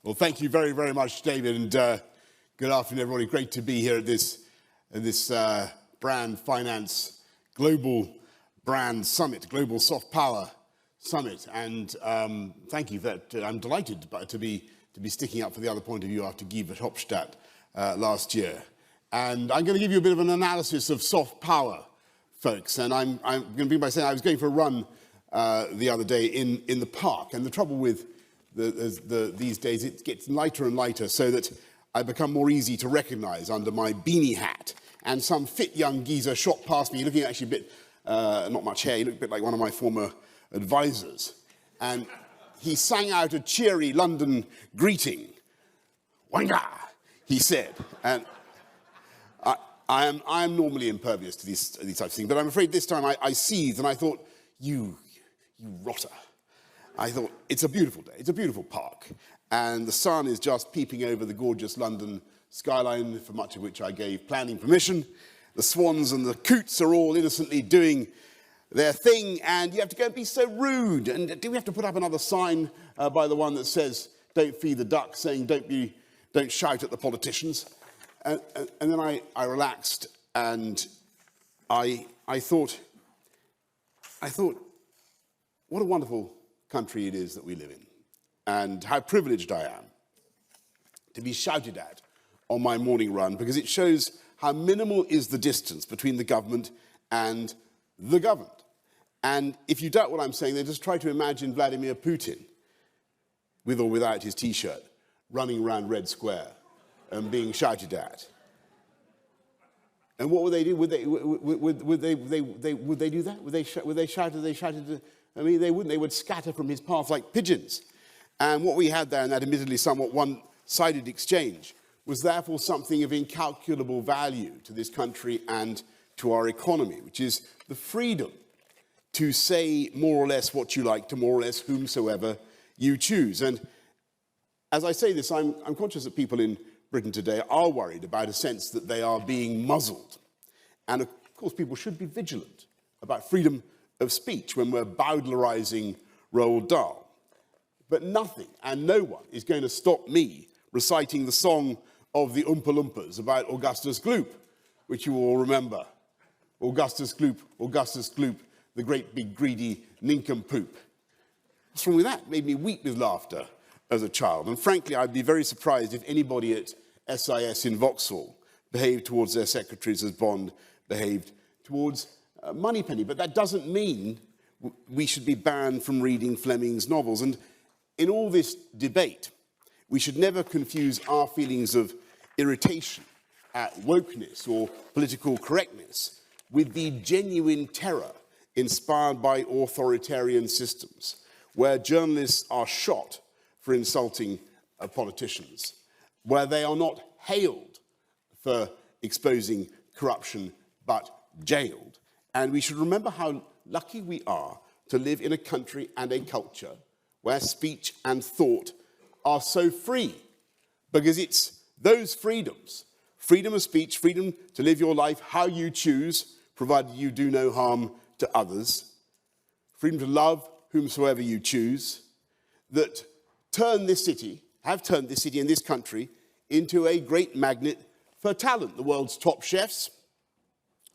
Well, thank you very, very much, David, and good afternoon, everybody. Great to be here at this Brand Finance Global Brand Summit, Global Soft Power Summit, and thank you for that. I'm delighted to be sticking up for the other point of view after Guy Verhofstadt last year. And I'm going to give you a bit of an analysis of soft power, folks. And I'm going to begin by saying I was going for a run the other day in the park, and the trouble with these days, it gets lighter and lighter so that I become more easy to recognize under my beanie hat. And some fit young geezer shot past me, looking actually a bit, not much hair, he looked a bit like one of my former advisors. And he sang out a cheery London greeting. Wanga, he said. And I am normally impervious to these types of things, but I'm afraid this time I seethed and I thought, you rotter. I thought, it's a beautiful day, it's a beautiful park, and the sun is just peeping over the gorgeous London skyline, for much of which I gave planning permission. The swans and the coots are all innocently doing their thing, and you have to go and be so rude. And do we have to put up another sign by the one that says, don't feed the duck, saying don't shout at the politicians? And then I relaxed, and I thought, what a wonderful country it is that we live in, and how privileged I am to be shouted at on my morning run, because it shows how minimal is the distance between the government and the governed. And if you doubt what I'm saying, then just try to imagine Vladimir Putin, with or without his T-shirt, running around Red Square and being shouted at. And what would they do? Would they do that? Would they shout? I mean, they wouldn't. They would scatter from his path like pigeons. And what we had there in that admittedly somewhat one-sided exchange was therefore something of incalculable value to this country and to our economy, which is the freedom to say more or less what you like to more or less whomsoever you choose. And as I say this, I'm conscious that people in Britain today are worried about a sense that they are being muzzled. And of course, people should be vigilant about freedom of speech when we're bowdlerizing Roald Dahl. But nothing and no one is going to stop me reciting the song of the Oompa Loompas about Augustus Gloop, which you all remember. Augustus Gloop, the great big greedy nincompoop. What's wrong with that? It made me weep with laughter as a child. And frankly, I'd be very surprised if anybody at SIS in Vauxhall behaved towards their secretaries as Bond behaved towards Moneypenny. But that doesn't mean we should be banned from reading Fleming's novels. And in all this debate, we should never confuse our feelings of irritation at wokeness or political correctness with the genuine terror inspired by authoritarian systems, where journalists are shot for insulting politicians, where they are not hailed for exposing corruption, but jailed. And we should remember how lucky we are to live in a country and a culture where speech and thought are so free, because it's those freedoms, freedom of speech, freedom to live your life how you choose, provided you do no harm to others, freedom to love whomsoever you choose, that turn this city, have turned this city and this country into a great magnet for talent. The world's top chefs.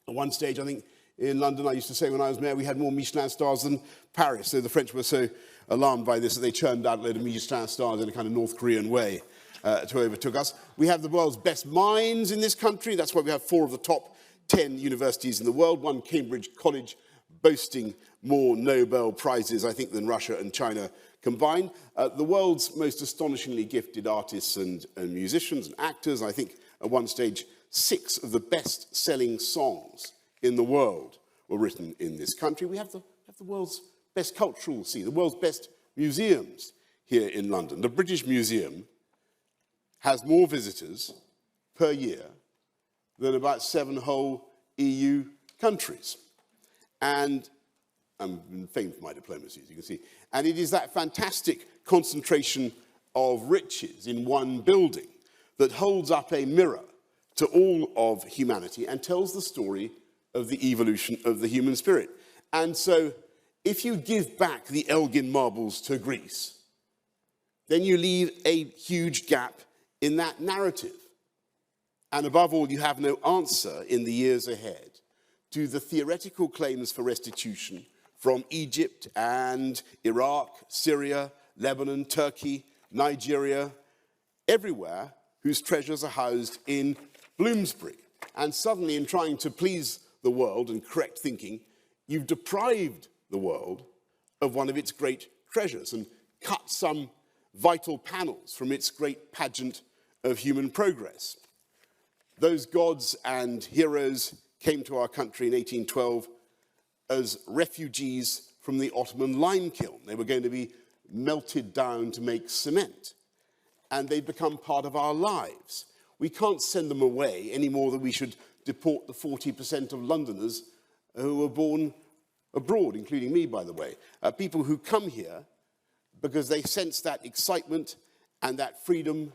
At one stage, I think, in London, I used to say when I was mayor, we had more Michelin stars than Paris. So the French were so alarmed by this that they churned out a load of Michelin stars in a kind of North Korean way to overtook us. We have the world's best minds in this country. That's why we have 4 of the top 10 universities in the world, one Cambridge college boasting more Nobel Prizes, I think, than Russia and China combined. The world's most astonishingly gifted artists and musicians and actors. I think at one stage, 6 of the best-selling songs in the world were written in this country. We have the world's best cultural scene, the world's best museums here in London. The British Museum has more visitors per year than about 7 whole EU countries. And I'm famed for my diplomacy, as you can see. And it is that fantastic concentration of riches in one building that holds up a mirror to all of humanity and tells the story of the evolution of the human spirit. And so, if you give back the Elgin marbles to Greece, then you leave a huge gap in that narrative. And above all, you have no answer in the years ahead to the theoretical claims for restitution from Egypt and Iraq, Syria, Lebanon, Turkey, Nigeria, everywhere, whose treasures are housed in Bloomsbury. And suddenly, in trying to please the world and correct thinking, you've deprived the world of one of its great treasures and cut some vital panels from its great pageant of human progress. Those gods and heroes came to our country in 1812 as refugees from the Ottoman lime kiln. They were going to be melted down to make cement. And they've become part of our lives. We can't send them away any more than we should deport the 40% of Londoners who were born abroad, including me, by the way. People who come here because they sense that excitement and that freedom,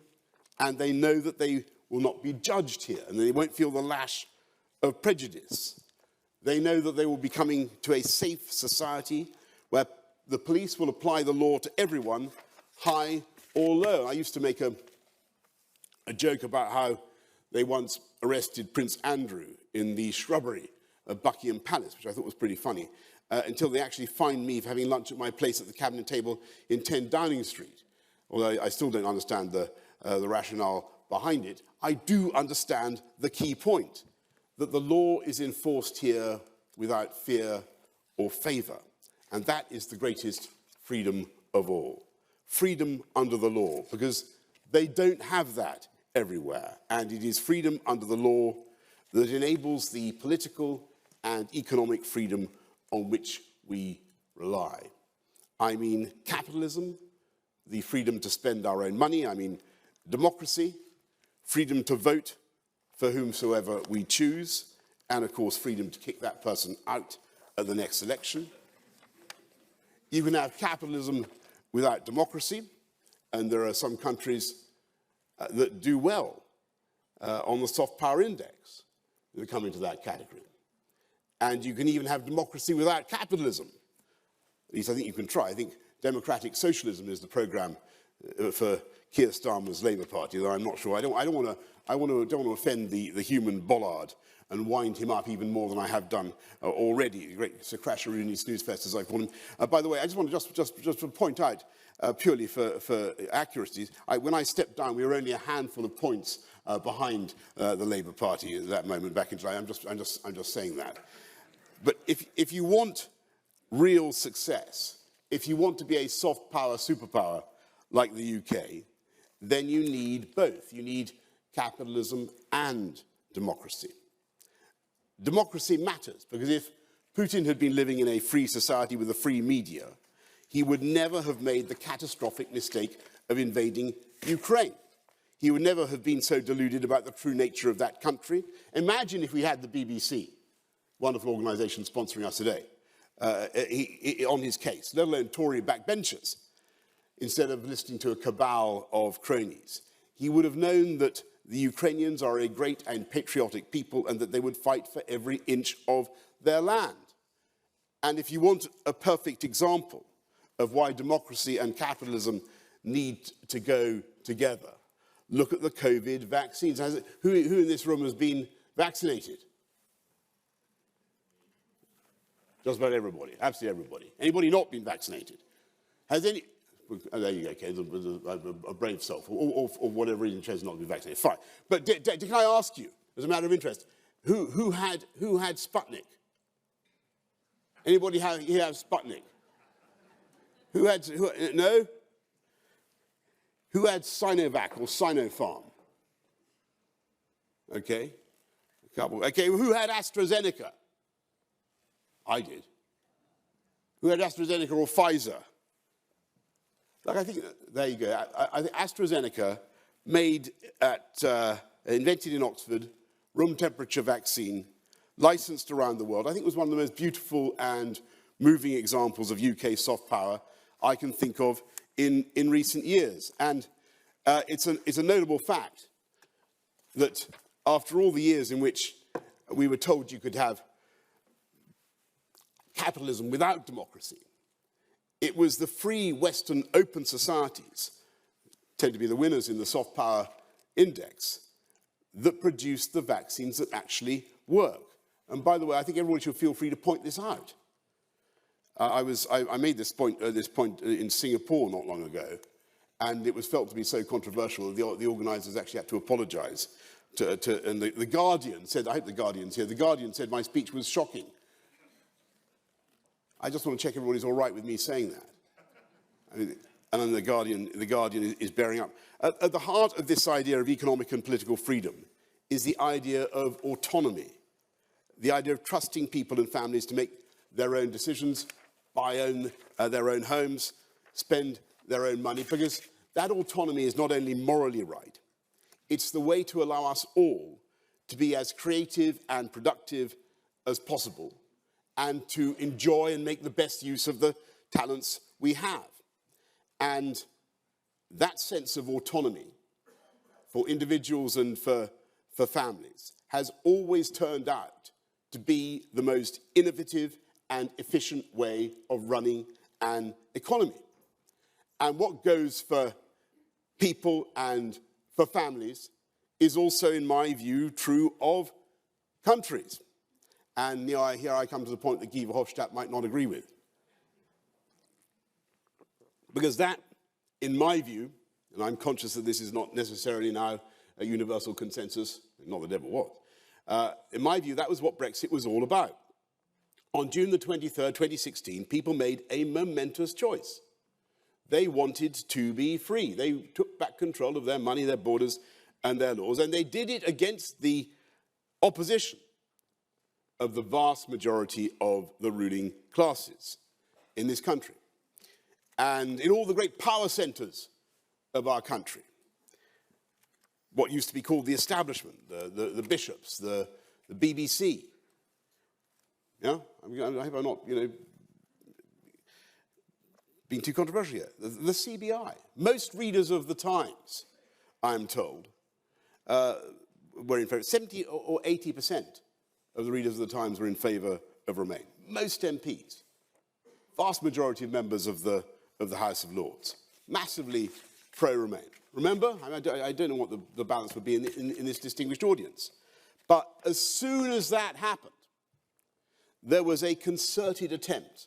and they know that they will not be judged here, and they won't feel the lash of prejudice. They know that they will be coming to a safe society where the police will apply the law to everyone, high or low. I used to make a joke about how they once arrested Prince Andrew in the shrubbery of Buckingham Palace, which I thought was pretty funny, until they actually fined me for having lunch at my place at the cabinet table in 10 Downing Street. Although I still don't understand the rationale behind it, I do understand the key point, that the law is enforced here without fear or favour. And that is the greatest freedom of all. Freedom under the law, because they don't have that everywhere. And it is freedom under the law that enables the political and economic freedom on which we rely. I mean capitalism, the freedom to spend our own money. I mean democracy, freedom to vote for whomsoever we choose, and of course freedom to kick that person out at the next election. You can have capitalism without democracy, and there are some countries that do well on the soft power index that come into that category. And you can even have democracy without capitalism. At least I think you can try. I think democratic socialism is the program for Keir Starmer's Labour Party, though I'm not sure. I don't want to offend the human bollard and wind him up even more than I have done already, the great Sir Crasharoony snoozefest, as I call him. By the way, I just want to just to point out, purely for accuracy, when I stepped down, we were only a handful of points behind the Labour Party at that moment back in July. I'm just saying that. But if you want real success, if you want to be a soft power superpower like the UK, then you need both. You need capitalism and democracy. Democracy matters, because if Putin had been living in a free society with a free media, he would never have made the catastrophic mistake of invading Ukraine. He would never have been so deluded about the true nature of that country. Imagine if we had the BBC, wonderful organisation sponsoring us today, on his case, let alone Tory backbenchers, instead of listening to a cabal of cronies. He would have known that the Ukrainians are a great and patriotic people and that they would fight for every inch of their land. And if you want a perfect example of why democracy and capitalism need to go together, look at the COVID vaccines. Who in this room has been vaccinated? Just about everybody, absolutely everybody. Anybody not been vaccinated? Has any? Oh, there you go, okay, a brave self, or whatever reason chose not to be vaccinated. Fine. But can I ask you, as a matter of interest, who had Sputnik? Anybody have Sputnik? No? Who had Sinovac or Sinopharm? Okay, a couple. Okay, who had AstraZeneca? I did. Who had AstraZeneca or Pfizer? Like, I think, there you go. I think AstraZeneca invented in Oxford, room temperature vaccine, licensed around the world. I think it was one of the most beautiful and moving examples of UK soft power I can think of in recent years. And it's a notable fact that after all the years in which we were told you could have capitalism without democracy, it was the free Western open societies tend to be the winners in the soft power index, that produce the vaccines that actually work. And by the way, I think everyone should feel free to point this out. I made this point in Singapore not long ago, and it was felt to be so controversial that the organisers actually had to apologise. And the Guardian said, I hope the Guardian's here, the Guardian said my speech was shocking. I just want to check everybody's all right with me saying that. I mean, and then the Guardian is bearing up. At the heart of this idea of economic and political freedom is the idea of autonomy, the idea of trusting people and families to make their own decisions, buy their own homes, spend their own money, because that autonomy is not only morally right, it's the way to allow us all to be as creative and productive as possible and to enjoy and make the best use of the talents we have. And that sense of autonomy for individuals and for families has always turned out to be the most innovative and efficient way of running an economy. And what goes for people and for families is also, in my view, true of countries. And here I come to the point that Guy Verhofstadt might not agree with. Because that, in my view, and I'm conscious that this is not necessarily now a universal consensus, not that it ever was, in my view, that was what Brexit was all about. On June the 23rd, 2016, people made a momentous choice. They wanted to be free. They took back control of their money, their borders, and their laws, and they did it against the opposition of the vast majority of the ruling classes in this country. And in all the great power centres of our country, what used to be called the establishment, the bishops, the BBC, yeah, I hope I'm not, being too controversial here. The CBI. Most readers of the Times, I'm told, were in favour. 70 or 80% of the readers of the Times were in favour of Remain. Most MPs, vast majority of members of the House of Lords, massively pro-Remain. Remember? I don't know what the balance would be in this distinguished audience. But as soon as that happened, there was a concerted attempt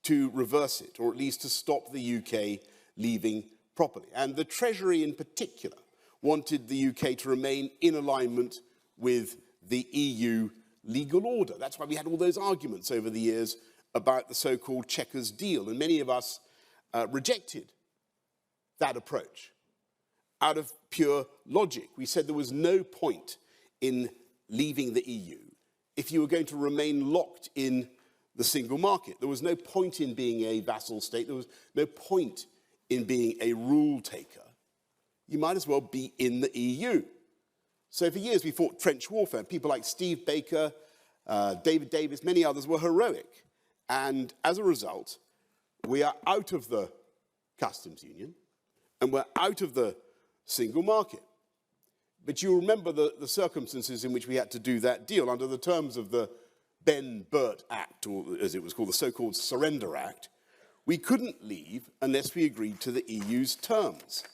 to reverse it, or at least to stop the UK leaving properly. And the Treasury in particular wanted the UK to remain in alignment with the EU legal order. That's why we had all those arguments over the years about the so-called Chequers deal. And many of us rejected that approach out of pure logic. We said there was no point in leaving the EU if you were going to remain locked in the single market. There was no point in being a vassal state. There was no point in being a rule taker. You might as well be in the EU. So for years we fought trench warfare. People like Steve Baker, David Davis, many others were heroic. And as a result, we are out of the customs union and we're out of the single market. But you remember the circumstances in which we had to do that deal. Under the terms of the Ben-Burt Act, or as it was called, the so-called Surrender Act, we couldn't leave unless we agreed to the EU's terms.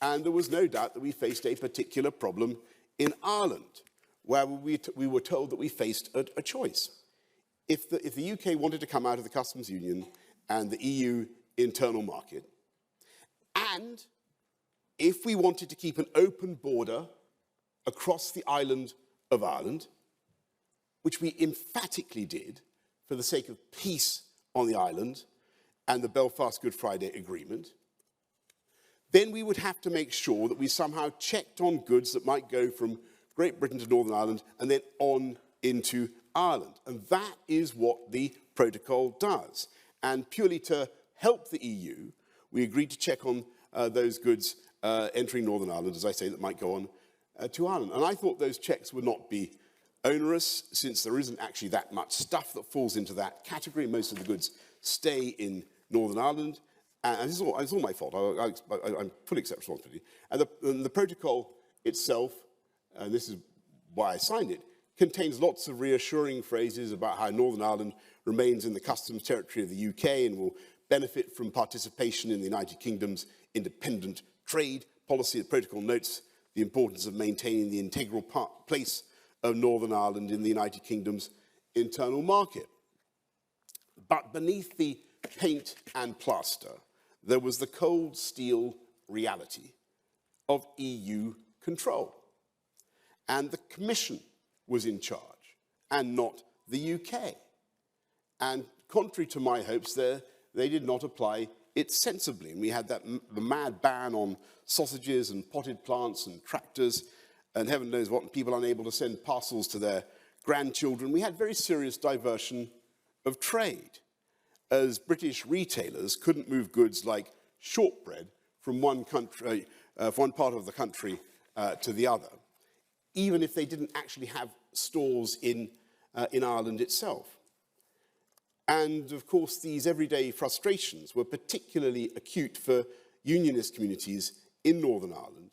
And there was no doubt that we faced a particular problem in Ireland, where we were told that we faced a choice. If the UK wanted to come out of the customs union and the EU internal market, and if we wanted to keep an open border across the island of Ireland, which we emphatically did for the sake of peace on the island and the Belfast Good Friday Agreement, then we would have to make sure that we somehow checked on goods that might go from Great Britain to Northern Ireland and then on into Ireland. And that is what the protocol does. And purely to help the EU, we agreed to check on those goods entering Northern Ireland, as I say, that might go on to Ireland. And I thought those checks would not be onerous, since there isn't actually that much stuff that falls into that category. Most of the goods stay in Northern Ireland. And it's all my fault. I'm fully accept responsibility. And the protocol itself, and this is why I signed it, contains lots of reassuring phrases about how Northern Ireland remains in the customs territory of the UK and will benefit from participation in the United Kingdom's independent trade policy. The protocol notes the importance of maintaining the integral place of Northern Ireland in the United Kingdom's internal market. But beneath the paint and plaster, there was the cold steel reality of EU control. And the Commission was in charge, and not the UK. And contrary to my hopes, they did not apply it sensibly. And we had the mad ban on sausages and potted plants and tractors and heaven knows what, and people unable to send parcels to their grandchildren. We had very serious diversion of trade, as British retailers couldn't move goods like shortbread from one country, from one part of the country to the other, even if they didn't actually have stores in Ireland itself. And of course, these everyday frustrations were particularly acute for unionist communities in Northern Ireland,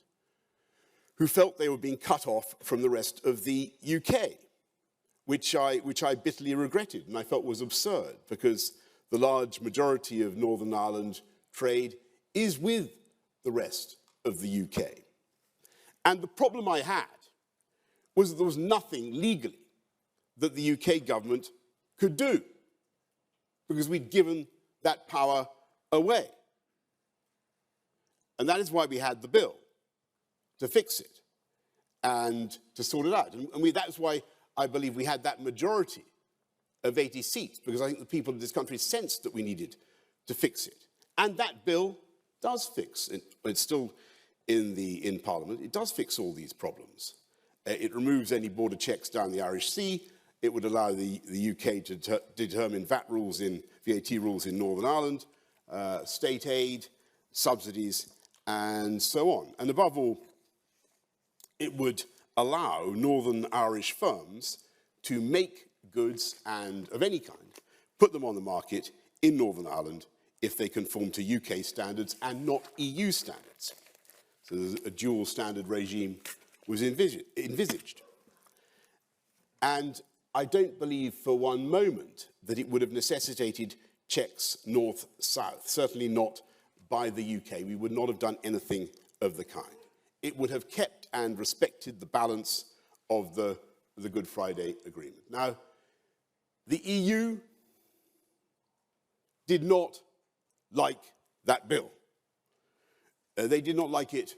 who felt they were being cut off from the rest of the UK, which I bitterly regretted and I felt was absurd, because the large majority of Northern Ireland trade is with the rest of the UK. And the problem I had was that there was nothing legally that the UK government could do, because we'd given that power away. And that is why we had the bill, to fix it and to sort it out. And that's why I believe we had that majority of 80 seats, because I think the people of this country sensed that we needed to fix it. And that bill does fix it. It's still in Parliament. It does fix all these problems. It removes any border checks down the Irish Sea. It would allow the UK to determine VAT rules in Northern Ireland, state aid, subsidies, and so on. And above all, it would allow Northern Irish firms to make goods and of any kind, put them on the market in Northern Ireland if they conform to UK standards and not EU standards. So a dual standard regime was envisaged. And I don't believe for one moment that it would have necessitated checks north-south, certainly not by the UK. We would not have done anything of the kind. It would have kept and respected the balance of the Good Friday Agreement. Now, the EU did not like that bill. They did not like it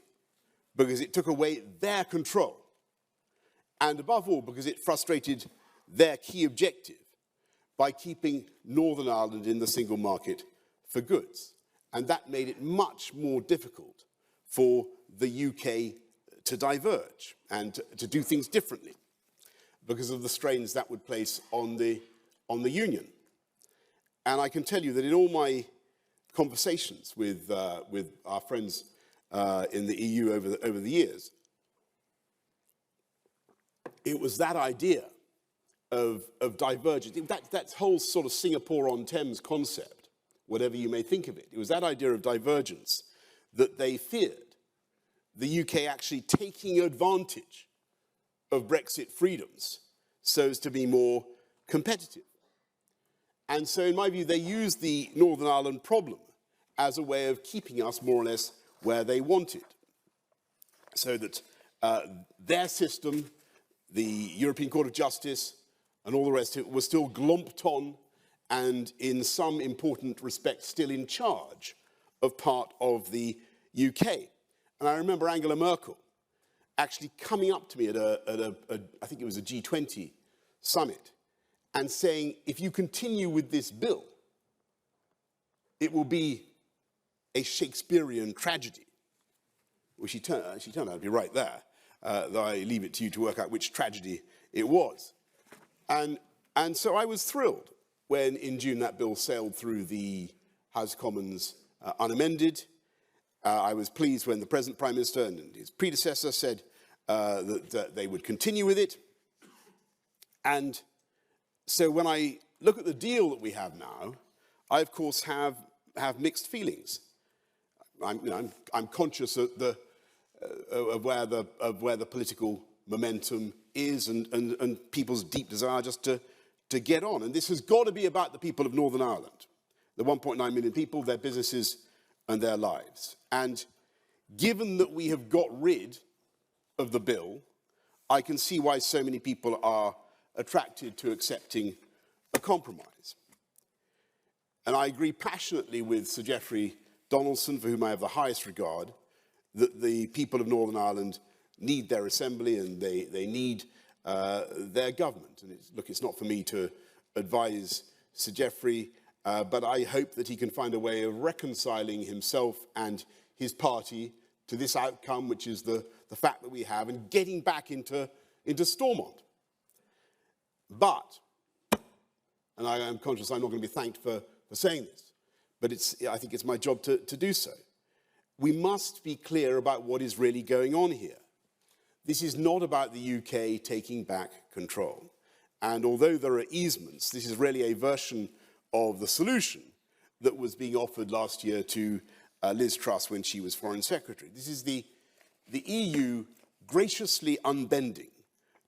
because it took away their control, and above all, because it frustrated their key objective by keeping Northern Ireland in the single market for goods. And that made it much more difficult for the UK to diverge and to do things differently, because of the strains that would place on the Union. And I can tell you that in all my conversations with our friends in the EU over the years, it was that idea of divergence, that whole sort of Singapore-on-Thames concept, whatever you may think of it. It was that idea of divergence that they feared, the UK actually taking advantage of Brexit freedoms so as to be more competitive. And so, in my view, they used the Northern Ireland problem as a way of keeping us more or less where they wanted, so that their system, the European Court of Justice, and all the rest of it was still glomped on and, in some important respects, still in charge of part of the UK. And I remember Angela Merkel actually coming up to me at I think it was a G20 summit, and saying, if you continue with this bill, it will be a Shakespearean tragedy. Well, she turned out to be right there, though I leave it to you to work out which tragedy it was. And so I was thrilled when, in June, that bill sailed through the House of Commons unamended. I was pleased when the present Prime Minister and his predecessor said that they would continue with it. And so when I look at the deal that we have now, I, of course, have mixed feelings. I'm conscious of where the political momentum is and people's deep desire just to get on. And this has got to be about the people of Northern Ireland, the 1.9 million people, their businesses and their lives. And given that we have got rid of the bill, I can see why so many people are attracted to accepting a compromise. And I agree passionately with Sir Geoffrey Donaldson, for whom I have the highest regard, that the people of Northern Ireland need their assembly and they need their government. And it's not for me to advise Sir Geoffrey, but I hope that he can find a way of reconciling himself and his party to this outcome, which is the fact that we have, and getting back into Stormont. But, and I am conscious I'm not going to be thanked for saying this, but I think it's my job to do so. We must be clear about what is really going on here. This is not about the UK taking back control. And although there are easements, this is really a version of the solution that was being offered last year to Liz Truss when she was Foreign Secretary. This is the EU graciously unbending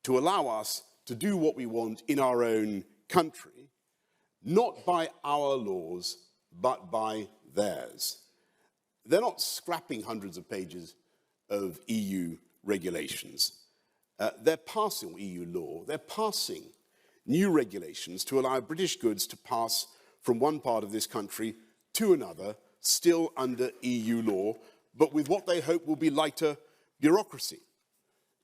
to allow us to do what we want in our own country, not by our laws, but by theirs. They're not scrapping hundreds of pages of EU regulations. They're passing EU law. They're passing new regulations to allow British goods to pass from one part of this country to another, still under EU law, but with what they hope will be lighter bureaucracy.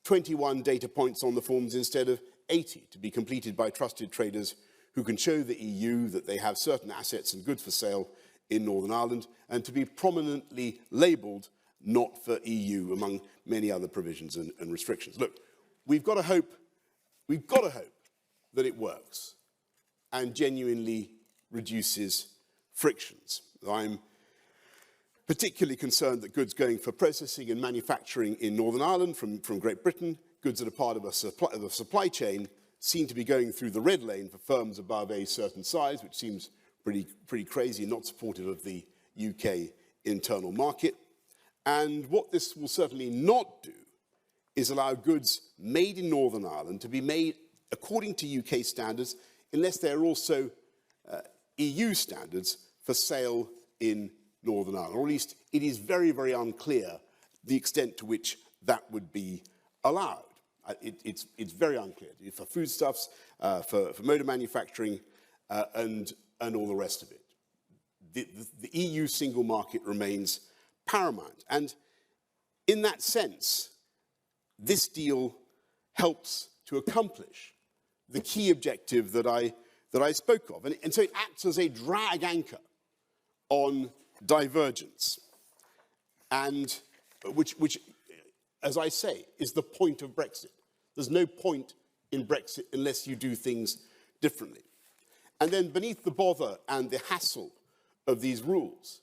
21 data points on the forms instead of 80 to be completed by trusted traders who can show the EU that they have certain assets and goods for sale in Northern Ireland, and to be prominently labelled not for EU, among many other provisions and restrictions. Look, we've got to hope that it works and genuinely reduces frictions. I'm particularly concerned that goods going for processing and manufacturing in Northern Ireland from Great Britain, goods that are part of a supply chain, seem to be going through the red lane for firms above a certain size, which seems pretty crazy and not supportive of the UK internal market. And what this will certainly not do is allow goods made in Northern Ireland to be made according to UK standards, unless they're also EU standards for sale in Northern Ireland. Or at least it is very, very unclear the extent to which that would be allowed. It's very unclear for foodstuffs, for motor manufacturing, and all the rest of it. The EU single market remains paramount. And in that sense, this deal helps to accomplish the key objective that I spoke of. And so it acts as a drag anchor on divergence, and which, as I say, is the point of Brexit. There's no point in Brexit unless you do things differently. And then beneath the bother and the hassle of these rules,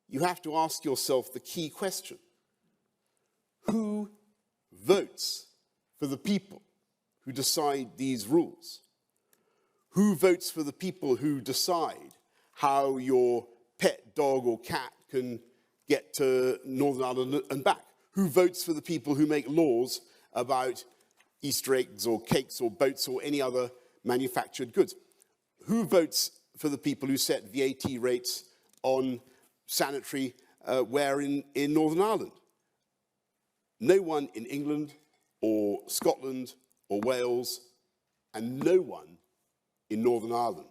you have to ask yourself the key question: who votes for the people who decide these rules? Who votes for the people who decide how your pet dog or cat can get to Northern Ireland and back? Who votes for the people who make laws about Easter eggs or cakes or boats or any other manufactured goods? Who votes for the people who set VAT rates on sanitary ware in Northern Ireland? No one in England or Scotland or Wales, and no one in Northern Ireland.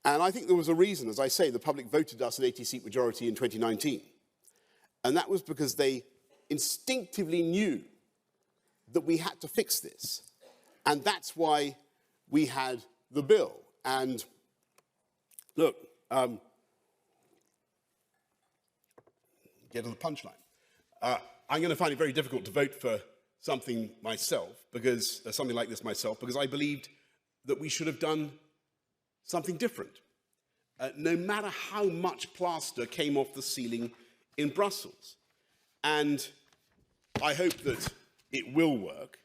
And I think there was a reason, as I say, the public voted us an 80-seat majority in 2019. And that was because they instinctively knew that we had to fix this. And that's why we had the bill. And look, get to the punchline. I'm going to find it very difficult to vote for something myself, because something like this myself, because I believed that we should have done something different. No matter how much plaster came off the ceiling in Brussels. And I hope that it will work.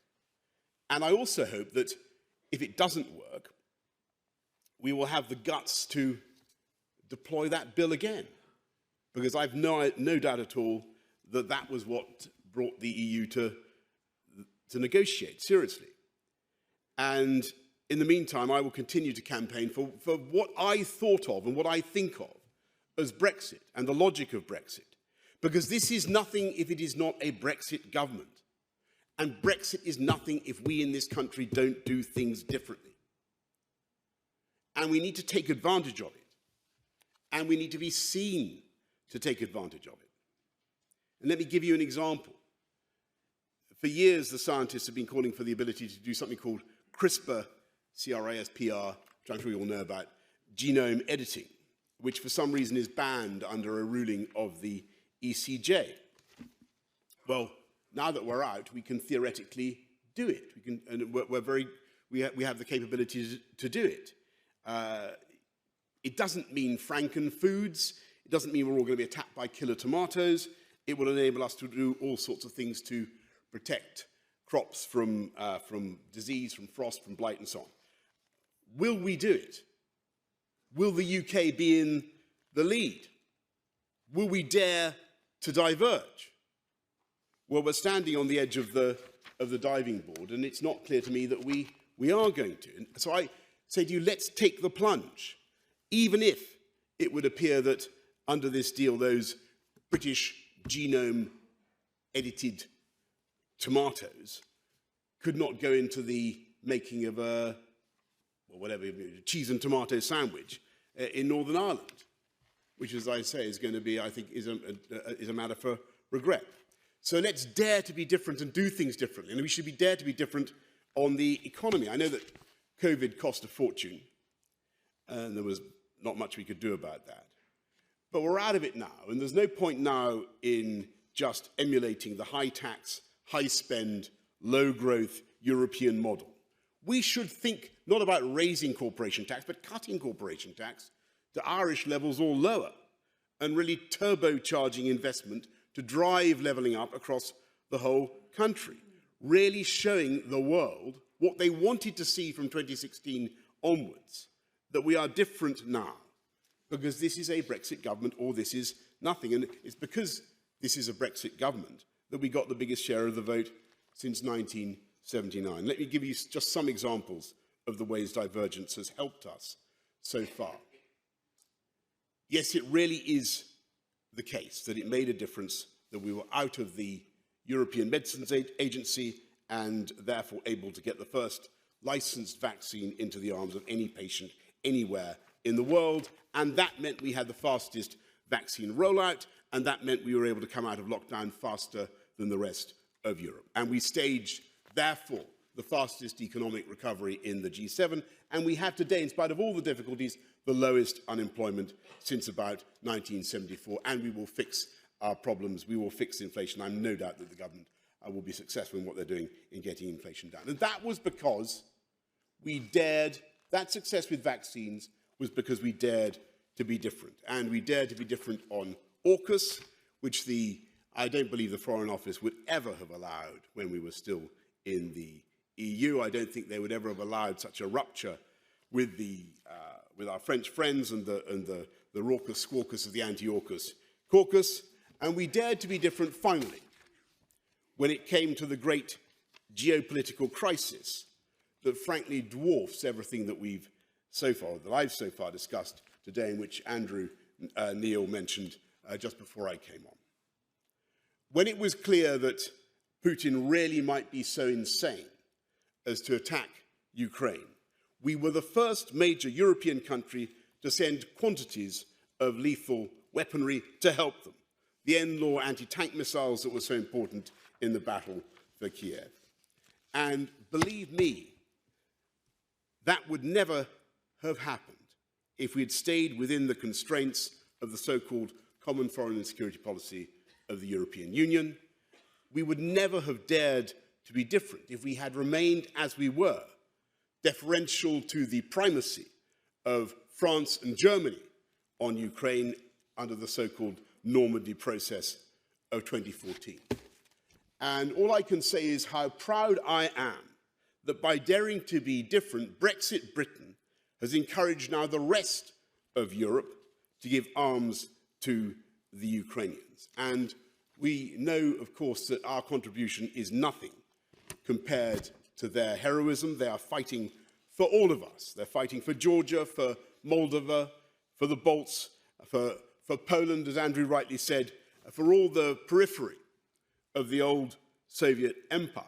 And I also hope that if it doesn't work, we will have the guts to deploy that bill again. Because I've no doubt at all that that was what brought the EU to negotiate seriously. And in the meantime, I will continue to campaign for what I thought of and what I think of as Brexit and the logic of Brexit. Because this is nothing if it is not a Brexit government. And Brexit is nothing if we in this country don't do things differently. And we need to take advantage of it. And we need to be seen to take advantage of it. And let me give you an example. For years, the scientists have been calling for the ability to do something called CRISPR, C-R-I-S-P-R, which I'm sure you all know about, genome editing, which for some reason is banned under a ruling of the ECJ. Well, now that we're out, we can theoretically do it. We have the capability to do it. It doesn't mean frankenfoods. It doesn't mean we're all going to be attacked by killer tomatoes. It will enable us to do all sorts of things to protect crops from disease, from frost, from blight, and so on. Will we do it? Will the UK be in the lead? Will we dare to diverge? Well, we're standing on the edge of the diving board, and it's not clear to me that we are going to. And so I say to you, let's take the plunge, even if it would appear that under this deal, those British genome-edited tomatoes could not go into the making of a, well, whatever, cheese and tomato sandwich in Northern Ireland, which, as I say, is going to be, I think, is a matter for regret. So let's dare to be different and do things differently. And we should dare to be different on the economy. I know that COVID cost a fortune, and there was not much we could do about that. But we're out of it now, and there's no point now in just emulating the high-tax, high-spend, low-growth European model. We should think not about raising corporation tax, but cutting corporation tax to Irish levels or lower, and really turbocharging investment to drive levelling up across the whole country, really showing the world what they wanted to see from 2016 onwards, that we are different now, because this is a Brexit government or this is nothing. And it's because this is a Brexit government that we got the biggest share of the vote since 1979. Let me give you just some examples of the ways divergence has helped us so far. Yes, it really is the case that it made a difference that we were out of the European Medicines Agency and therefore able to get the first licensed vaccine into the arms of any patient anywhere in the world. And that meant we had the fastest vaccine rollout, and that meant we were able to come out of lockdown faster than the rest of Europe. And we staged, therefore, the fastest economic recovery in the G7, and we have today, in spite of all the difficulties, the lowest unemployment since about 1974, and we will fix our problems, we will fix inflation. I'm no doubt that the government will be successful in what they're doing in getting inflation down. And that was because we dared, that success with vaccines was because we dared to be different. And we dared to be different on AUKUS, which I don't believe the Foreign Office would ever have allowed when we were still in the EU. I don't think they would ever have allowed such a rupture with our French friends and the raucous squawkers of the anti-AUKUS caucus. And we dared to be different finally when it came to the great geopolitical crisis that frankly dwarfs everything that I've so far discussed today, in which Andrew Neil mentioned just before I came on. When it was clear that Putin really might be so insane as to attack Ukraine, we were the first major European country to send quantities of lethal weaponry to help them. The NLAW anti-tank missiles that were so important in the battle for Kiev. And believe me, that would never have happened if we had stayed within the constraints of the so-called common foreign and security policy of the European Union. We would never have dared to be different if we had remained as we were, deferential to the primacy of France and Germany on Ukraine under the so-called Normandy process of 2014. And all I can say is how proud I am that by daring to be different, Brexit Britain has encouraged now the rest of Europe to give arms to the Ukrainians. And we know, of course, that our contribution is nothing compared to their heroism. They are fighting for all of us. They're fighting for Georgia, for Moldova, for the Balts, for Poland, as Andrew rightly said, for all the periphery of the old Soviet empire.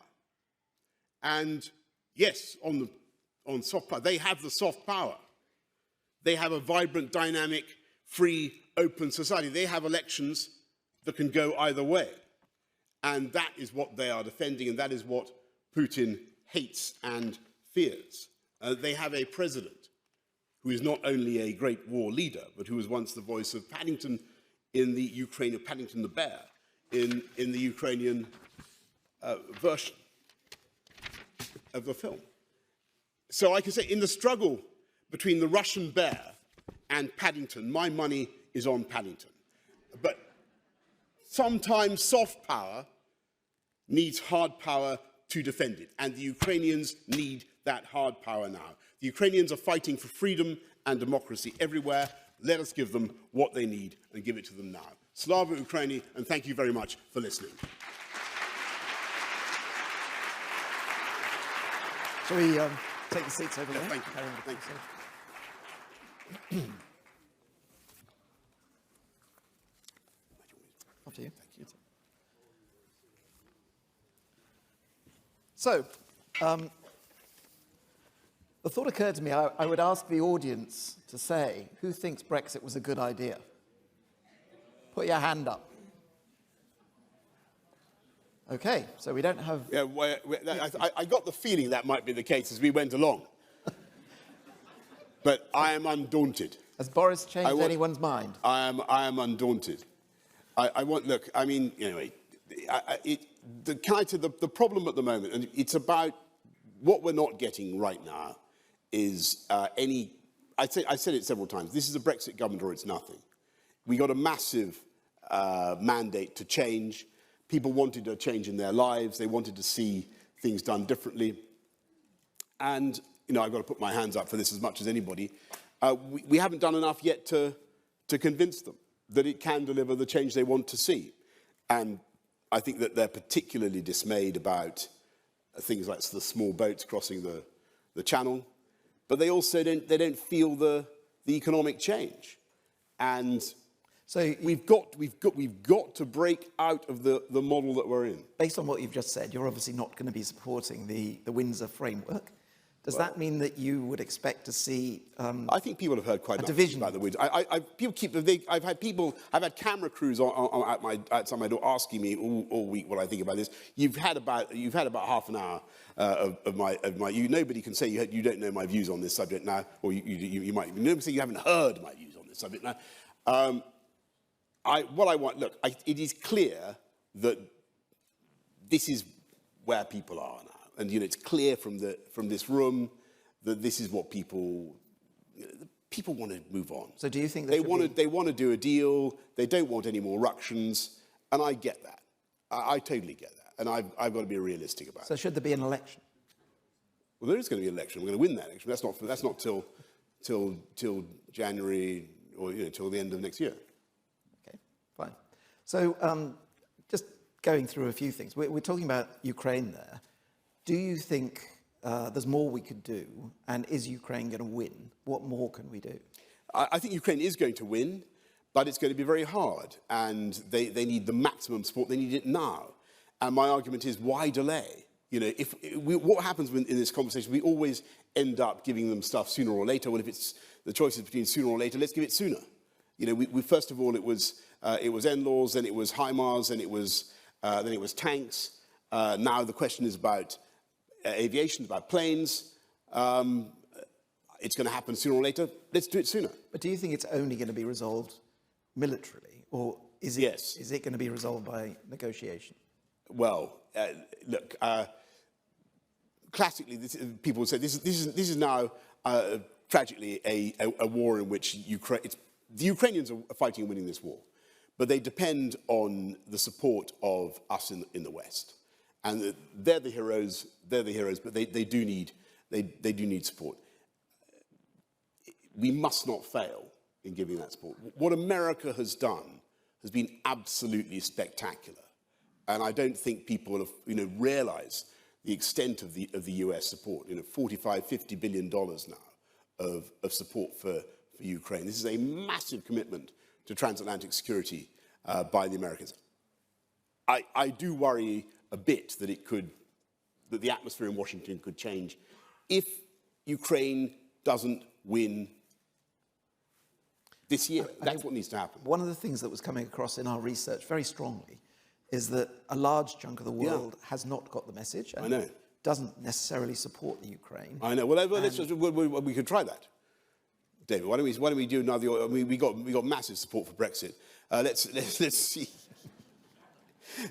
And yes, on soft power, they have the soft power. They have a vibrant, dynamic, free, open society. They have elections that can go either way. And that is what they are defending, and that is what Putin hates and fears. They have a president who is not only a great war leader, but who was once the voice of Paddington in the Ukraine, of Paddington the bear, in the Ukrainian version of the film. So I can say, in the struggle between the Russian bear and Paddington, my money is on Paddington. But sometimes soft power needs hard power to defend it, and the Ukrainians need that hard power now. The Ukrainians are fighting for freedom and democracy everywhere. Let us give them what they need and give it to them now. Slava Ukraini, and thank you very much for listening. Shall we take the seats over there? Thank you. Thank you. Up to you. Thank you. So, the thought occurred to me, I would ask the audience to say, who thinks Brexit was a good idea? Put your hand up. Okay, so we don't have... Yeah, I got the feeling that might be the case as we went along. But I am undaunted. Has Boris changed anyone's mind? I am undaunted. Look, I mean, anyway, the problem at the moment, and it's about what we're not getting right now, is I said it several times, this is a Brexit government or it's nothing. We got a massive mandate to change. People wanted a change in their lives. They wanted to see things done differently. And, you know, I've got to put my hands up for this as much as anybody. We haven't done enough yet to convince them that it can deliver the change they want to see. And I think that they're particularly dismayed about things like the small boats crossing the channel. But they also don't feel the economic change. And so we've got to break out of the model that we're in. Based on what you've just said, you're obviously not going to be supporting the Windsor framework. Does that mean that you would expect to see? I think people have heard quite enough about the Windsor. I've had camera crews outside my door asking me all week what I think about this. You've had about half an hour of my. Nobody can say you don't know my views on this subject now, or you might. Nobody say you haven't heard my views on this subject now. It is clear that this is where people are now. And it's clear from this room that this is what people want to move on. So do you think they want to do a deal? They don't want any more ructions, and I get that. I totally get that, and I've got to be realistic about it. So should there be an election? Well, there is going to be an election. We're going to win that election. That's not till January or till the end of next year. Okay, fine. So just going through a few things. We're talking about Ukraine there. Do you think there's more we could do? And is Ukraine going to win? What more can we do? I think Ukraine is going to win, but it's going to be very hard. And they need the maximum support. They need it now. And my argument is, why delay? What happens in this conversation, we always end up giving them stuff sooner or later. Well, if it's the choice is between sooner or later, let's give it sooner. We first of all, it was NLAWs, then it was HIMARS, then it was tanks. Now the question is about aviation, about planes. It's going to happen sooner or later. Let's do it sooner. But do you think it's only going to be resolved militarily, or is it going to be resolved by negotiation? Well, look. Classically, people would say this is now tragically a war in which the Ukrainians are fighting and winning this war, but they depend on the support of us in the West. And they're the heroes, but they do need support. We must not fail in giving that support. What America has done has been absolutely spectacular. And I don't think people have realized the extent of the US support. $45–50 billion now of support for Ukraine. This is a massive commitment to transatlantic security by the Americans. I do worry a bit that that the atmosphere in Washington could change if Ukraine doesn't win this year. That's what needs to happen. One of the things that was coming across in our research very strongly is that a large chunk of the world has not got the message and doesn't necessarily support the Ukraine. I know. Well, we could try that, David. Why don't we do another? We got massive support for Brexit. Let's see.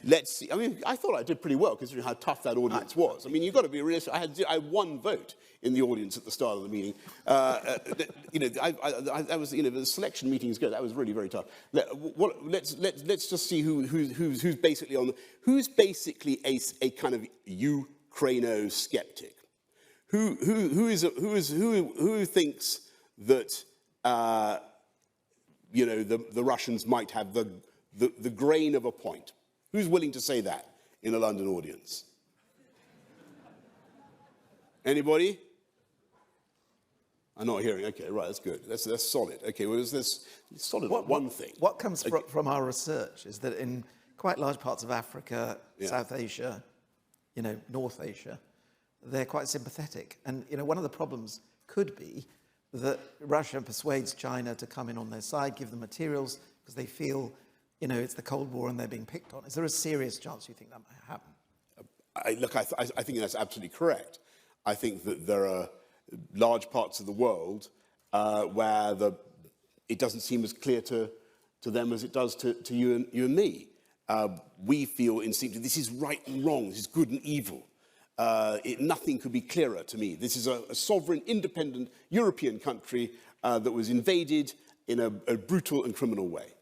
Let's see. I mean, I thought I did pretty well considering how tough that audience was. I mean, you've got to be realistic. I had one vote in the audience at the start of the meeting. I was, the selection meetings go. That was really very tough. Let's just see who's basically a kind of Ukraino skeptic. Who thinks that the Russians might have the grain of a point? Who's willing to say that in a London audience? Anybody? I'm not hearing. Okay, right, that's good. That's solid. Okay, well, there's solid one thing. What comes from our research is that in quite large parts of Africa, South Asia, North Asia, they're quite sympathetic. And, one of the problems could be that Russia persuades China to come in on their side, give them materials, because they feel it's the Cold War and they're being picked on. Is there a serious chance you think that might happen? I think that's absolutely correct. I think that there are large parts of the world where it doesn't seem as clear to them as it does to you and me. We feel instinctively this is right and wrong, this is good and evil. Nothing could be clearer to me. This is a sovereign, independent European country that was invaded in a brutal and criminal way.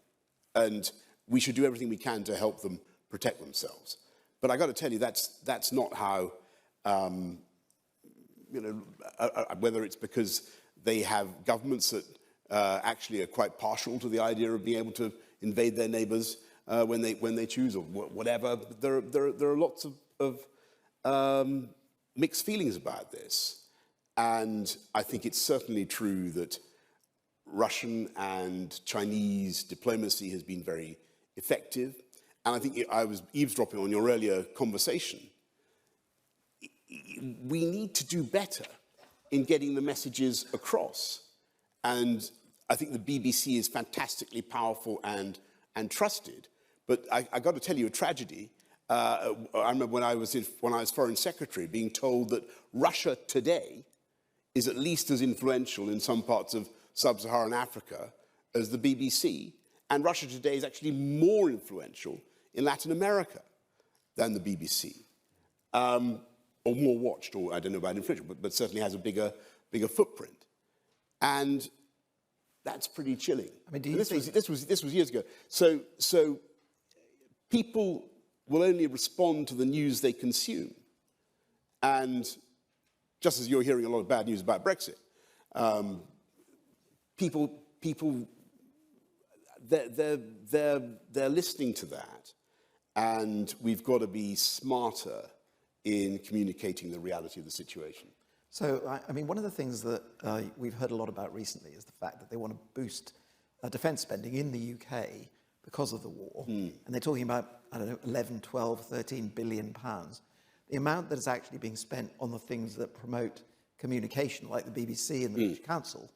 And we should do everything we can to help them protect themselves. But I got to tell you, that's not how, whether it's because they have governments that actually are quite partial to the idea of being able to invade their neighbors when they choose, or whatever. There are lots of mixed feelings about this. And I think it's certainly true that Russian and Chinese diplomacy has been very effective. And I think I was eavesdropping on your earlier conversation. We need to do better in getting the messages across. And I think the BBC is fantastically powerful and trusted. But I got to tell you a tragedy. I remember when I was Foreign Secretary being told that Russia today is at least as influential in some parts of sub-Saharan Africa as the BBC, and Russia today is actually more influential in Latin America than the BBC, or more watched, or I don't know about influential, but certainly has a bigger footprint, and that's pretty chilling. I mean, this was years ago. So people will only respond to the news they consume, and just as you're hearing a lot of bad news about Brexit. People, they're listening to that, and we've got to be smarter in communicating the reality of the situation. So, I mean, one of the things that we've heard a lot about recently is the fact that they want to boost defence spending in the UK because of the war. And they're talking about, 11, 12, 13 billion pounds. The amount that is actually being spent on the things that promote communication, like the BBC and the British Council,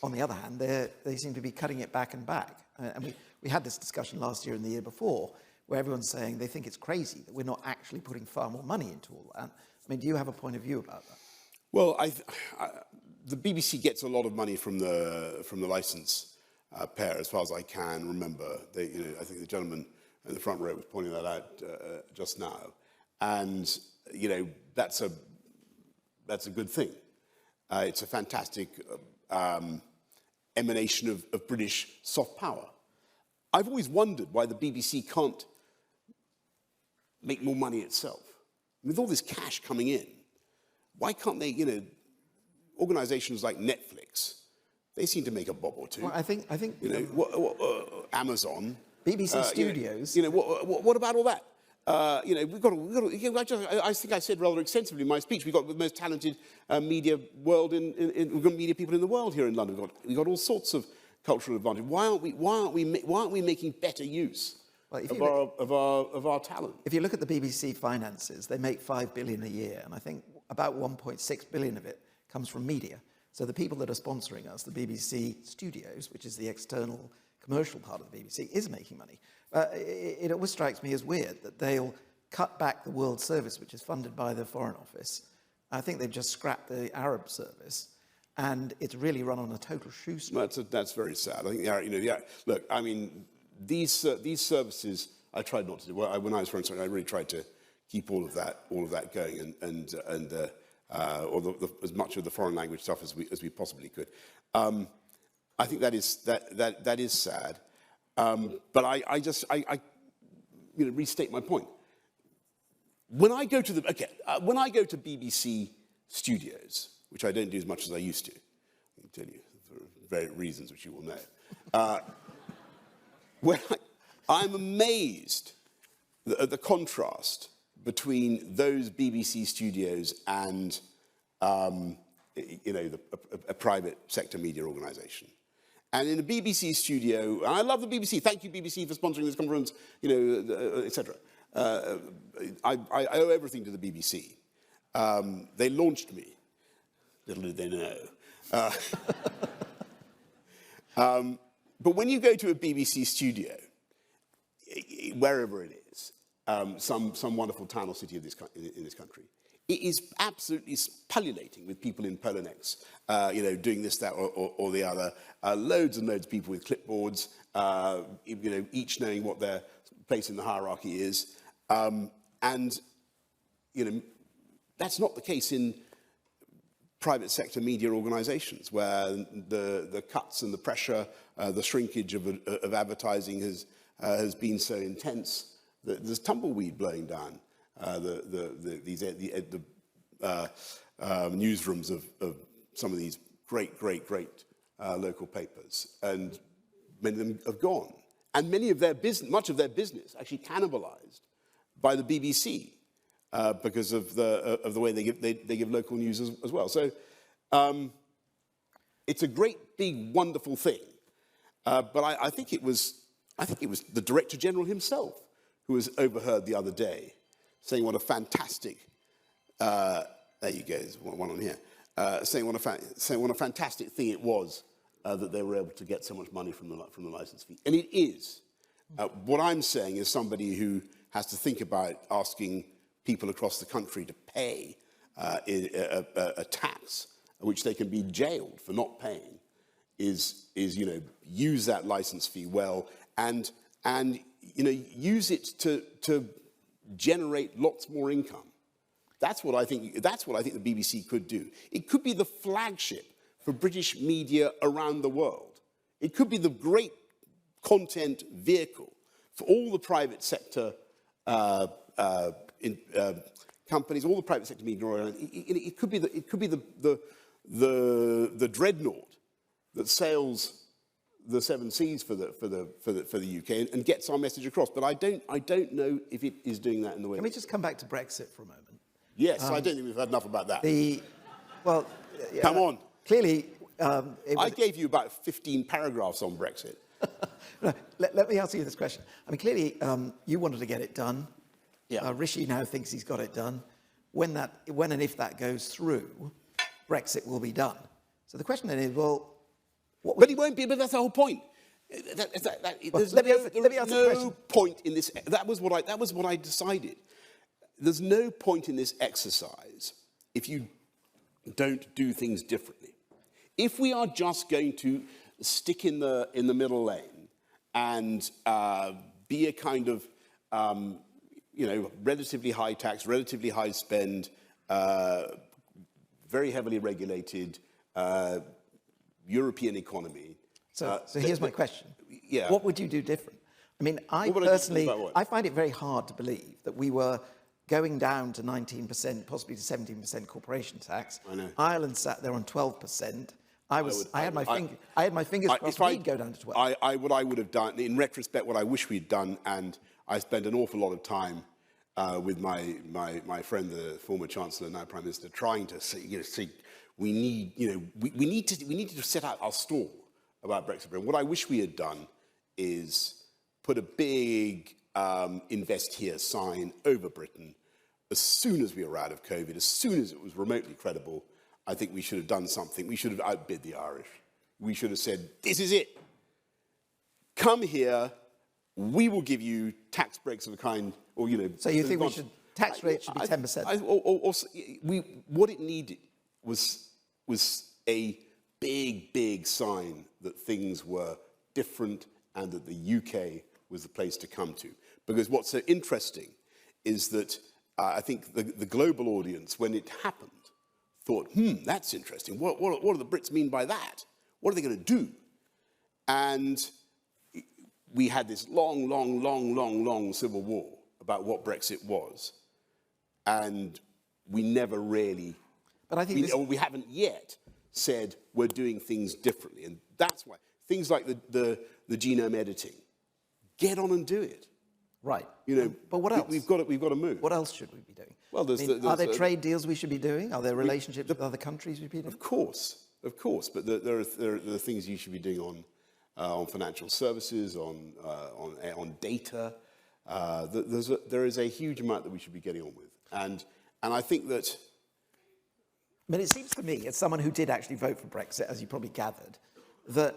on the other hand, they seem to be cutting it back and back. And we had this discussion last year and the year before, where everyone's saying they think it's crazy that we're not actually putting far more money into all that. I mean, do you have a point of view about that? Well, the BBC gets a lot of money from the licence payer, as far as I can remember. I think the gentleman in the front row was pointing that out just now, and that's a good thing. It's a fantastic emanation of British soft power. I've always wondered why the BBC can't make more money itself. With all this cash coming in, why can't they, organizations like Netflix, they seem to make a bob or two. Well, I think Amazon. BBC Studios. What about all that? We've got I think I said rather extensively in my speech, we've got the most talented media world we've got media people in the world here in London. We've got all sorts of cultural advantage? Why aren't we making better use of our talent? If you look at the BBC finances, they make $5 billion a year, and I think about 1.6 billion of it comes from media. So the people that are sponsoring us, the BBC Studios, which is the external commercial part of the BBC, is making money. It always strikes me as weird that they'll cut back the World Service, which is funded by the Foreign Office. I think they've just scrapped the Arab Service, and it's really run on a total shoestring. That's very sad. I think, look, I mean, these services, I tried not to do. Well, when I was Foreign Secretary, I really tried to keep all of that going, and as much of the foreign language stuff as we possibly could. I think that is sad. But I restate my point. When I go to BBC Studios, which I don't do as much as I used to, I can tell you for various reasons which you will know, I'm amazed at the contrast between those BBC studios and a private sector media organisation. And in a BBC studio, and I love the BBC. Thank you, BBC, for sponsoring this conference, etc. I owe everything to the BBC. They launched me. Little did they know. But when you go to a BBC studio, wherever it is, some wonderful town or city of in this country, it is absolutely pullulating with people in polo necks, doing this, that, or the other. Loads and loads of people with clipboards, each knowing what their place in the hierarchy is. And that's not the case in private sector media organisations, where the cuts and the pressure, the shrinkage of advertising has been so intense that there's tumbleweed blowing down these newsrooms of some of these great local papers, and many of them have gone, and much of their business actually cannibalised by the BBC because of the way they give local news as well. So it's a great, big, wonderful thing, but I think it was the Director General himself who was overheard the other day saying what a fantastic, there you go, there's one on here, saying what a fantastic thing it was that they were able to get so much money from the license fee. And it is. What I'm saying is somebody who has to think about asking people across the country to pay a tax which they can be jailed for not paying is use that license fee well and use it to generate lots more income. That's what I think the BBC could do. It could be the flagship for British media around the world. It could be the great content vehicle for all the private sector companies, all the private sector media. It could be the dreadnought that sails the seven seas for the UK and gets our message across. But I don't know if it is doing that in the way. Can we just come back to Brexit for a moment? Yes, I don't think we've had enough about that. Come on. Clearly, I gave you about 15 paragraphs on Brexit. No, let me ask you this question. I mean, clearly, you wanted to get it done. Yeah. Rishi now thinks he's got it done. When and if that goes through, Brexit will be done. So the question then is, well, but it won't be. But that's the whole point. There's no point in this. That was what I decided. There's no point in this exercise if you don't do things differently. If we are just going to stick in the middle lane and be a kind of relatively high tax, relatively high spend, very heavily regulated European economy. So here's my question. Yeah. What would you do different? I mean, I find it very hard to believe that we were going down to 19%, possibly to 17% corporation tax. I know. Ireland sat there on 12%. I had my fingers crossed we'd go down to 12. What I would have done, in retrospect, what I wish we'd done, and I spent an awful lot of time with my friend, the former Chancellor, now Prime Minister, trying to see we need to set out our stall about Brexit. And what I wish we had done is put a big invest here sign over Britain as soon as we were out of COVID, as soon as it was remotely credible. I think we should have done something. We should have outbid the Irish. We should have said, this is it. Come here. We will give you tax breaks of a kind, or, you know. So you think tax rate should be 10%? What it needed was a big sign that things were different and that the UK was the place to come to. Because what's so interesting is that I think the global audience, when it happened, thought, that's interesting. What do the Brits mean by that? What are they going to do? And we had this long civil war about what Brexit was. And we never really, but I think we haven't yet said we're doing things differently. And that's why things like the genome editing, get on and do it. Right. You know, but what else? We've got to move. What else should we be doing? Well, are there trade deals we should be doing? Are there relationships with other countries we should be doing? Of course. But there are things you should be doing on financial services, on data. There is a huge amount that we should be getting on with, and I think that. I mean, it seems to me, as someone who did actually vote for Brexit, as you probably gathered, that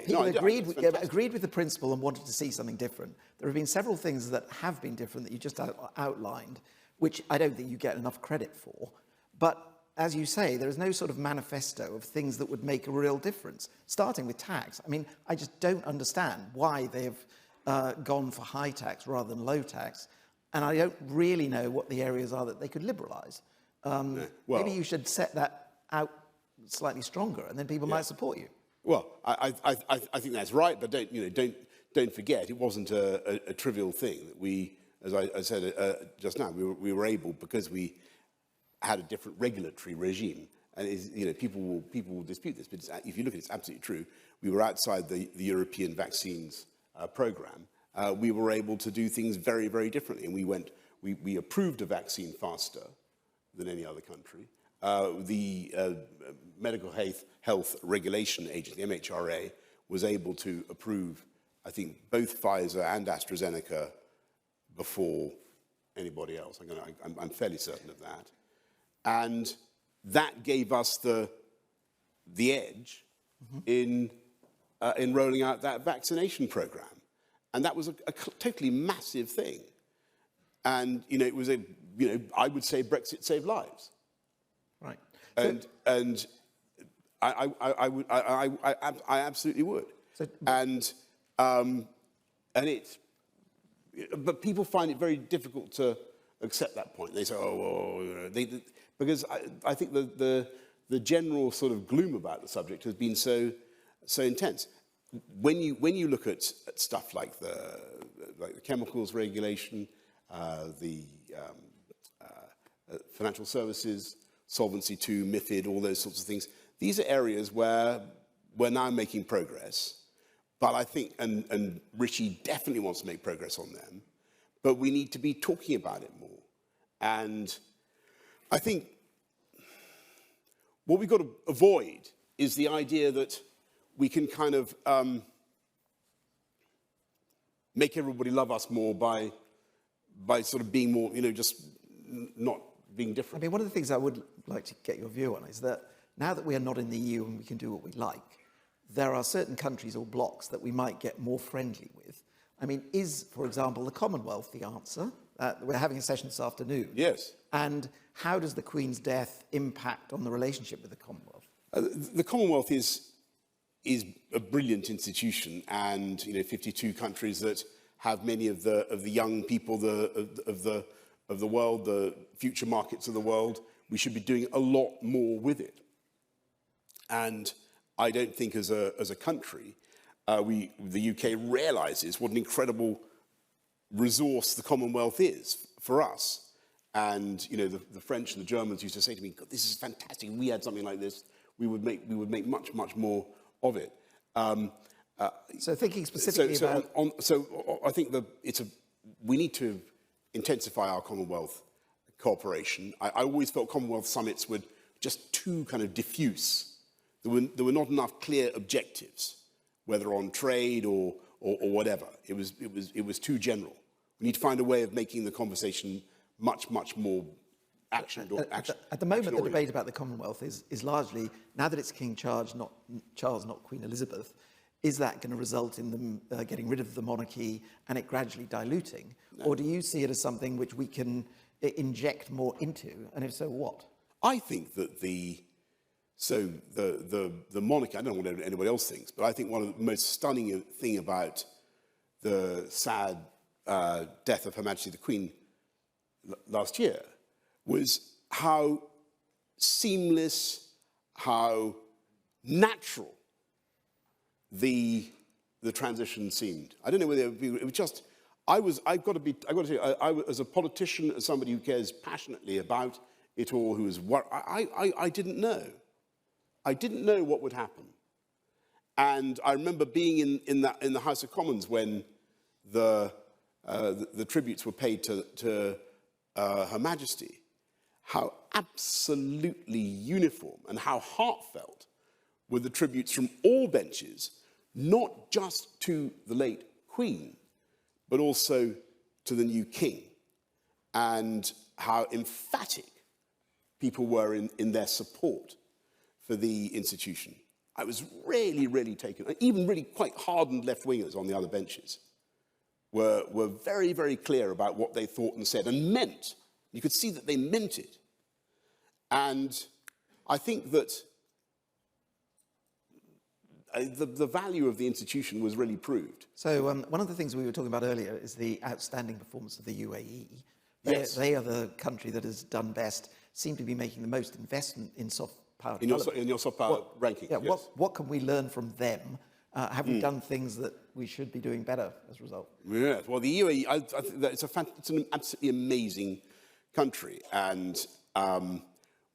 people agreed with the principle and wanted to see something different. There have been several things that have been different that you just outlined, which I don't think you get enough credit for. But as you say, there is no sort of manifesto of things that would make a real difference, starting with tax. I mean, I just don't understand why they have gone for high tax rather than low tax, and I don't really know what the areas are that they could liberalise. Maybe you should set that out slightly stronger, and then people might support you. Well, I think that's right, but don't forget, it wasn't a trivial thing that we, as I said just now, we were able, because we had a different regulatory regime, and people will dispute this, but if you look at it, it's absolutely true. We were outside the European vaccines program. We were able to do things very, very differently, and we approved a vaccine faster than any other country. The Medical Health Regulation Agency, the MHRA, was able to approve, I think, both Pfizer and AstraZeneca before anybody else. I'm fairly certain of that. And that gave us the edge in rolling out that vaccination program. And that was a totally massive thing. And, it was I would say Brexit saved lives. Right. And I absolutely would. But people find it very difficult to accept that point. They say, because I think the general sort of gloom about the subject has been so intense. When you look at stuff like the chemicals regulation, the financial services, Solvency II, MiFID, all those sorts of things, these are areas where we're now making progress. But I think, and Rishi definitely wants to make progress on them, but we need to be talking about it more. And I think what we've got to avoid is the idea that we can kind of make everybody love us more by sort of being more, just not being different. I mean, one of the things I would like to get your view on is that now that we are not in the EU and we can do what we like, there are certain countries or blocs that we might get more friendly with. I mean, is, for example, the Commonwealth the answer? We're having a session this afternoon. Yes. And how does the Queen's death impact on the relationship with the Commonwealth? The Commonwealth is a brilliant institution, and 52 countries that have many of the young people of the world, the future markets of the world. We should be doing a lot more with it. And I don't think as a country, the UK realises what an incredible resource the Commonwealth is for us. And the French and the Germans used to say to me, God, this is fantastic. If we had something like this, we would make much more of it. So thinking specifically about... I think we need to intensify our Commonwealth cooperation. I always felt Commonwealth summits were just too kind of diffuse, there were not enough clear objectives, whether on trade or whatever. It was too general. We need to find a way of making the conversation much more action. At the moment, the debate about the Commonwealth is largely, now that it's King Charles, not Queen Elizabeth, is that going to result in them getting rid of the monarchy and it gradually diluting? No. Or do you see it as something which we can inject more into? And if so, what? I think that the monarchy, I don't know what anybody else thinks, but I think one of the most stunning thing about the sad death of Her Majesty the Queen last year was how seamless, how natural the transition seemed. I don't know whether it was just. I've got to tell you, I as a politician, as somebody who cares passionately about it all, who is I didn't know. I didn't know what would happen, and I remember being in the House of Commons when the tributes were paid to Her Majesty. How absolutely uniform and how heartfelt were the tributes from all benches, not just to the late Queen, but also to the new King, and how emphatic people were in their support for the institution. I was really taken. Even really quite hardened left-wingers on the other benches were very clear about what they thought and said and meant. You could see that they meant it. And I think that the value of the institution was really proved. So one of the things we were talking about earlier is the outstanding performance of the UAE. Yes. They are the country that has done best, seem to be making the most investment in soft power. In your soft power ranking. Yeah, yes. what can we learn from them? Have we done things that we should be doing better as a result? Yeah, well, the UAE, I think that it's an absolutely amazing country. And the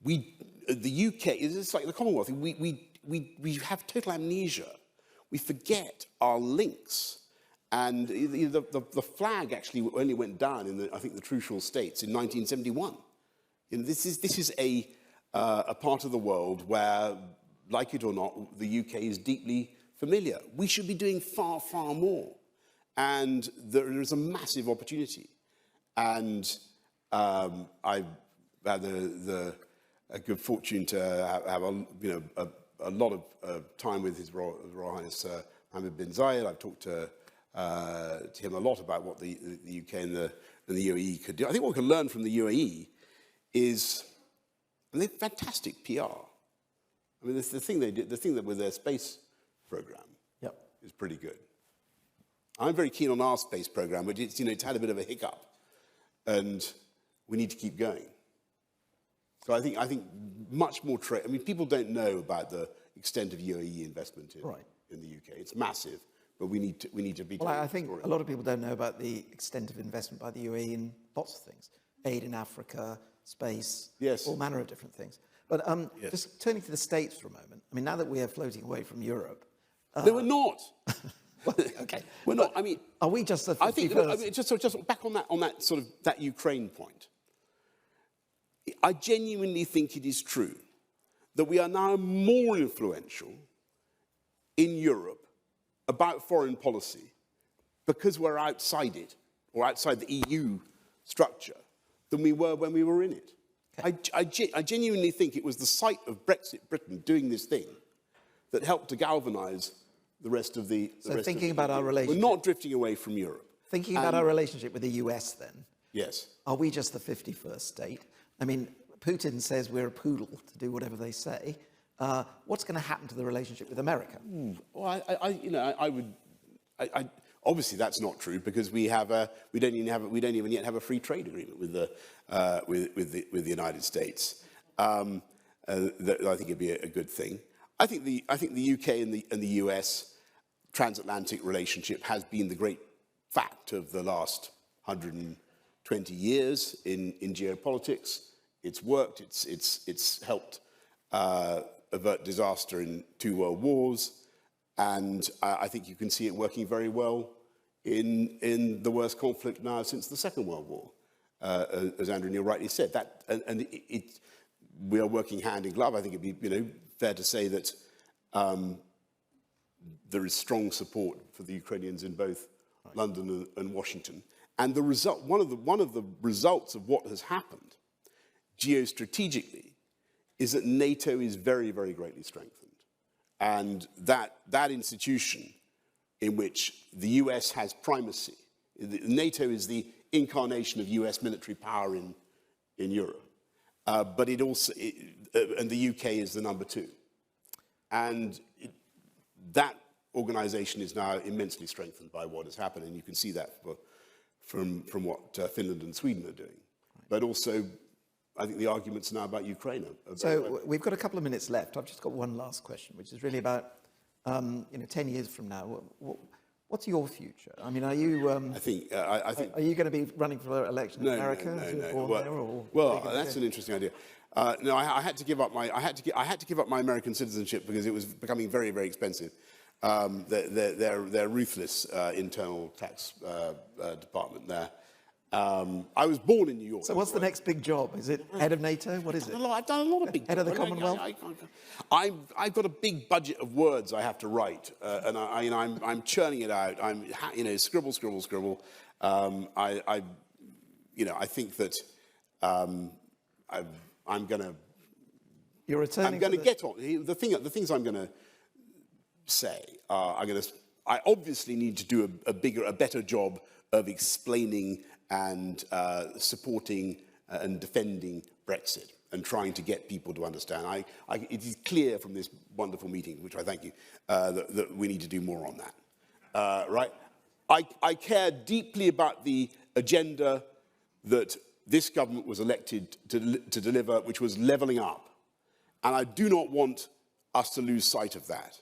UK, it's like the Commonwealth, we have total amnesia. We forget our links. And the flag actually only went down in I think the Trucial States in 1971. This is a part of the world where, like it or not, the UK is deeply familiar. We should be doing far more. And there is a massive opportunity. And I've had a good fortune to have a lot of time with His Royal Highness Mohammed bin Zayed. I've talked to him a lot about what the UK and the UAE could do. I think what we can learn from the UAE is, and they're fantastic PR. I mean, the thing they did, the thing that with their space program, is pretty good. I'm very keen on our space program, but it's had a bit of a hiccup, and we need to keep going. So I think much more trade. I mean, people don't know about the extent of UAE investment in the UK. It's massive, but we need to be. Well, I think a lot of people don't know about the extent of investment by the UAE in lots of things: aid in Africa, space, all manner of different things. But just turning to the States for a moment. I mean, now that we are floating away from Europe, no, we're not. Well, okay, we're not. I mean, are we just the 51st? I think just back on that sort of that Ukraine point. I genuinely think it is true that we are now more influential in Europe about foreign policy because we're outside it, or outside the EU structure, than we were when we were in it. Okay. I genuinely think it was the sight of Brexit Britain doing this thing that helped to galvanise the rest of the. So thinking about our relationship, we're not drifting away from Europe. Thinking about our relationship with the US, then. Yes. Are we just the 51st state? I mean, Putin says we're a poodle to do whatever they say. What's going to happen to the relationship with America? Well, obviously that's not true because we don't even yet have a free trade agreement with the United States. I think it'd be a good thing. I think the UK and the US transatlantic relationship has been the great fact of the last 120 years in geopolitics. It's worked. It's helped avert disaster in 2 world wars, and I think you can see it working very well in the worst conflict now since the Second World War, as Andrew Neil rightly said. We are working hand in glove. I think it'd be fair to say that there is strong support for the Ukrainians in both London and Washington. And the result, one of the results of what has happened geostrategically is that NATO is very, very greatly strengthened. And that institution in which the US has primacy, NATO is the incarnation of US military power in Europe. But it also, and the UK is the number 2. And that organization is now immensely strengthened by what has happened. And you can see that from what Finland and Sweden are doing. But also, I think the arguments now about Ukraine are So we've got a couple of minutes left. I've just got one last question, which is really about, 10 years from now, what's your future? I mean, are you? I think. Are you going to be running for election in America? Well, that's an interesting idea. No, I had to give up my. I had to give up my American citizenship because it was becoming very, very expensive. Their ruthless internal tax department there. I was born in New York. So what's the next big job? Is it head of NATO? What is it? I've done a lot of big head of the Commonwealth. I've got a big budget of words I have to write, and I'm churning it out. I'm scribble, scribble, scribble. I think that I'm going to. You're returning. I'm going to get on the things I'm going to say. I obviously need to do a better job of explaining and supporting and defending Brexit and trying to get people to understand. It is clear from this wonderful meeting, which I thank you, that we need to do more on that. Right? I care deeply about the agenda that this government was elected to deliver, which was levelling up. And I do not want us to lose sight of that.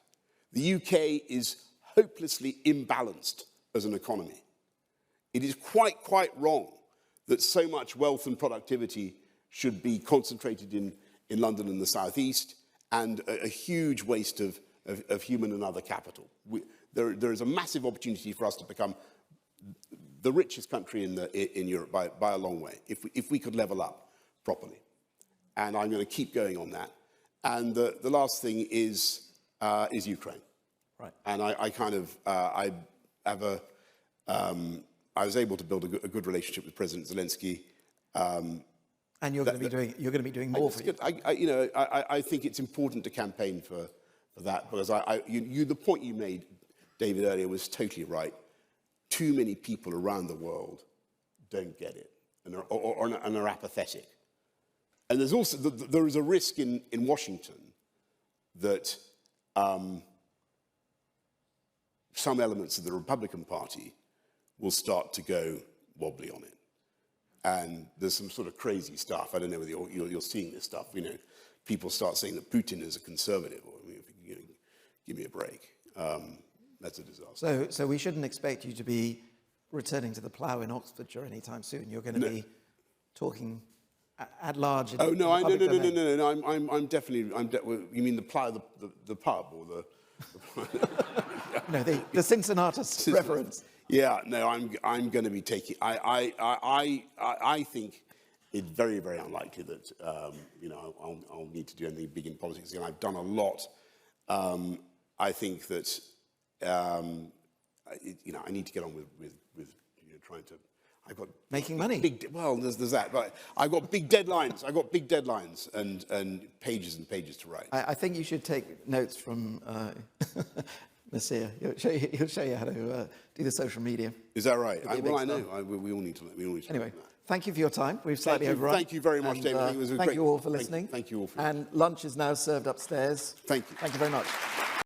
The UK is hopelessly imbalanced as an economy. It is quite wrong that so much wealth and productivity should be concentrated in London and the southeast, and a huge waste of human and other capital. There is a massive opportunity for us to become the richest country in Europe by a long way, if we could level up properly. And I'm going to keep going on that. And the last thing is Ukraine. Right. And I was able to build a good relationship with President Zelensky. And you're going to be doing more for you. I think it's important to campaign for that, because the point you made, David, earlier was totally right. Too many people around the world don't get it and are apathetic. And there is a risk in Washington that some elements of the Republican Party will start to go wobbly on it. And there's some sort of crazy stuff. I don't know whether you're seeing this stuff. People start saying that Putin is a conservative. Give me a break. That's a disaster. So we shouldn't expect you to be returning to the plough in Oxfordshire anytime soon. You're going to be talking at large. No. I'm definitely. You mean the plough, the pub, or the? No, the Cincinnatus reference. Yeah, no, I'm going to be taking. I think it's very, very unlikely that I'll need to do anything big in politics. And I've done a lot. I think that I need to get on with trying to. I've got making money. There's that, but I've got big deadlines. And pages and pages to write. I think you should take notes from Nasir. He'll show you how to do the social media. Is that right? I know. We all need to. Anyway, thank you for your time. We've slightly overrun. Thank you very much, David. Thank you all for listening. Thank you all for. And lunch is now served upstairs. Thank you. Thank you very much.